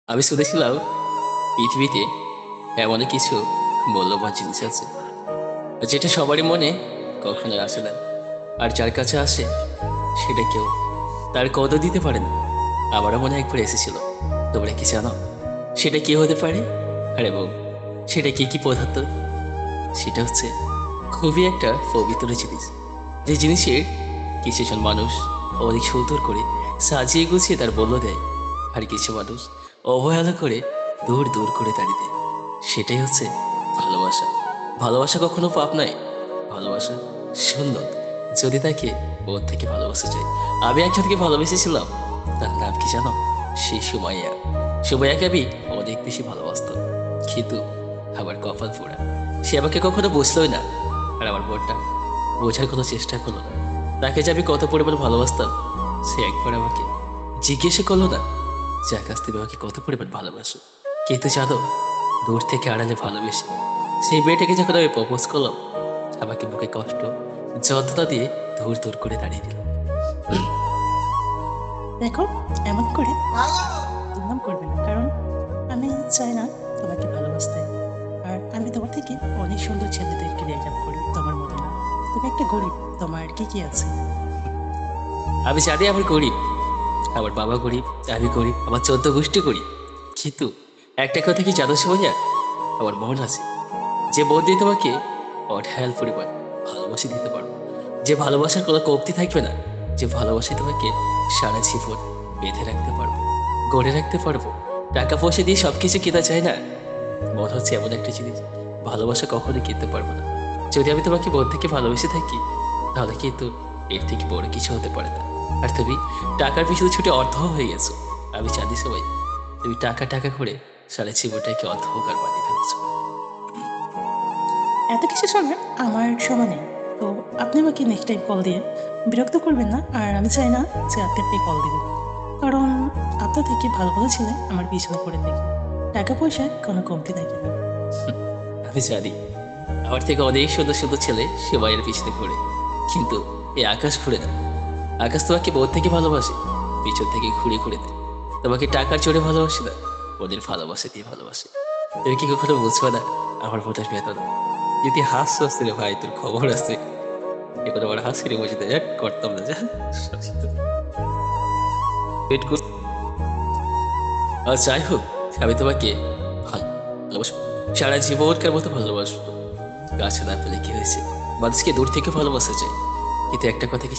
আমি শুনেছিলাম পৃথিবীতে এমন কিছু মূল্যবান জিনিস আছে যেটা সবারই মনে কখনো আসে না, আর যার কাছে আসে সেটা কেউ তার কদর দিতে পারে না। আমারও মনে একবার এসেছিল। তোমরা কি জানো সেটা কি হতে পারে? আরে বউ, সেটা কি কি পদার্থ? সেটা হচ্ছে খুবই একটা পবিত্র জিনিস, যে জিনিসের কিছুজন মানুষ অনেক সুন্দর করে সাজিয়ে গুছিয়ে তার বললো দেয়, আর কিছু মানুষ অবহেলা করে দূর দূর করে দাঁড়িয়ে দেয়। সেটাই হচ্ছে ভালোবাসা। ভালোবাসা কখনো পাপ নয়, ভালোবাসা সুন্দর, যদি তাকে ওর থেকে ভালোবাসা যায়। আমি একজনকে ভালোবেসেছিলাম, তার নাম কি জানো? সেই সুমাইয়া। সুমাইয়াকে আমি অনেক বেশি ভালোবাসতাম, কিন্তু আমার কপাল পোড়া, সে আমাকে কখনো বুঝলোই না। আর আমার বোনটা বোঝার কোনো চেষ্টা করলো না। তাকে যে আমি কত পরিমাণ ভালোবাসতাম সে একবার আমাকে জিজ্ঞেস করলো না যে আকাশ তুমি আমাকে কত পরিমাণ ভালোবাসো। কিন্তু জানো, দূর থেকে আড়ালে ভালোবেসে সেই মেয়েটাকে যখন আমি প্রপোজ করলাম, আমাকে বুকে কষ্ট যন্ত্রণা দিয়ে দূর দূর করে দাঁড়িয়ে দিল। দেখো, এমন করে দুর্নাম করবে না, কারণ আমি চাই না তোমাকে ভালোবাসতে। আর আমি তোমার থেকে অনেক সুন্দর ছেলেদেরকে বিয়ে করি, তোমার মতো না। তুমি একটা গরিব, তোমার কি কি আছে? আমি জানি আমার গরিব, আমার বাবা গরিব, আমি গরিব, আমার 14 গোষ্ঠী গরিব। কিন্তু একটা কথা কি জানো সোনিয়া, আমার মন আছে, যে মন দিয়ে তোমাকে অঢেল পরিমাণ ভালোবাসা দিতে পারবো, যে ভালোবাসার কোনো কমতি থাকবে না, যে ভালোবাসায় তোমাকে সারা জীবন বেঁধে রাখতে পারবো, গড়ে রাখতে পারবো। টাকা পয়সা দিয়ে সবকিছু কেনা যায় না, মন হচ্ছে এমন একটা জিনিস ভালোবাসা কখনোই কিনতে পারবো না। যদি আমি তোমাকে মন থেকে ভালোবেসে থাকি, তাহলে কিন্তু এর থেকে বড় কিছু হতে পারে না। আর তুমি টাকার পিছনে ছুটে অর্থ হয়ে গেছো। আমি জানি সবাই, তুমি টাকা টাকা করে সারা জীবনটাকে অন্ধকার বানিয়ে ফেলছো। এত কিছু শোনার আমার সময় নেই। তো আপনি আমাকে নেক্সট টাইম কল দিয়ে বিরক্ত করবেন না, আর আমি চাই না যে আপনি কল দিবেন, কারণ আপনার থেকে ভালো ভালো ছেলে আমার পিছনে পড়ে থাকে। টাকা পয়সায় কোনো কমতি থাকে না। আমি জানি আমার থেকে অনেক সুন্দর সুন্দর ছেলে সেবাইয়ের পিছনে ঘুরে, কিন্তু এই আকাশ ঘুরে না। আকাশ তোমাকে বোধ থেকে ভালোবাসে, পিছন থেকে ঘুরে ঘুরে দেয়। তোমাকে টাকার জোরে ভালোবাসে না, ওদের ভালোবাসে দিয়ে ভালোবাসে। তুমি কি কখনো বুঝবে না আমার ভোটার বেতন? যদি হাসতে রে ভাই, তোর খবর আছে। এখন আমার হাসি রে বুঝতে যাক করতাম না, যা ওয়েট কর। আর যাই হোক, আমি তোমাকে ভালোবাসবো, সারা জীবনকার মতো ভালোবাসবো। গাছে না পেলে কি হয়েছে, মানুষকে দূর থেকে ভালোবাসা যায়, কিন্তু একটা কথা কি